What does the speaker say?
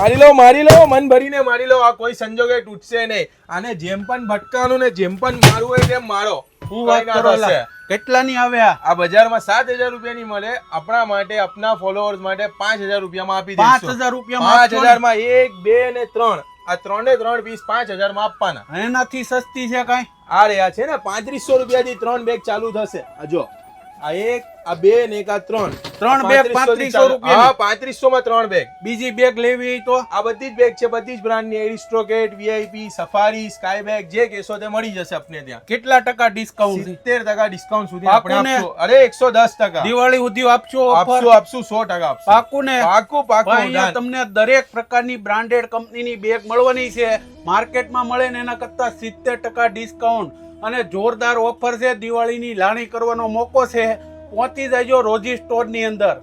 મારી લો મન ભરીને મારી લો. આ કોઈ સંજોગે તૂટશે નહીં. આને જેમ પણ ભટકાનું ને જેમ પણ મારવું હોય તેમ મારો. હું વાત કરો કેટલાની આવે આ બજારમાં 7,000 રૂપિયાની મળે. આપણા માટે આપના ફોલોઅર્સ માટે 5,000 રૂપિયામાં આપી દઈશું. 5,000 રૂપિયામાં 5,000 માં 1 2 ને 3 આ 3 પીસ 5,000 માં આપવાના. એનાથી સસ્તી છે કાંઈ? આ રહ્યા છે ને 3500 રૂપિયાથી 3 બેગ ચાલુ થશે. આ જો આ 1 આ 2 ને એક આ 3 બેગ 3500 રૂપિયા. હા 3500 માં 3 બેગ. બીજી બેગ લેવી હોય તો આ બધી જ બેગ છે, બધી જ બ્રાન્ડની. એરિસ્ટોકેટ, વીઆઈપી, સફારી, સ્કાય બેગ જે કેસો તે મળી જશે આપને ત્યાં. કેટલા ટકા ડિસ્કાઉન્ટ? 70% ડિસ્કાઉન્ટ સુધી આપણે આપશું. અરે 110%. દિવાળી સુધી આપશો? આપશું 100% આપશું. પાકું ને? પાકું. અહીંયા તમને દરેક પ્રકારની બ્રાન્ડેડ કંપનીની બેગ મળવાની છે. માર્કેટમાં મળે ને એના કરતા 70% ડિસ્કાઉન્ટ અને જોરદાર ઓફર છે. દિવાળીની લાણી કરવાનો મોકો છે. પહોંચી જાજો રોજી સ્ટોરની અંદર.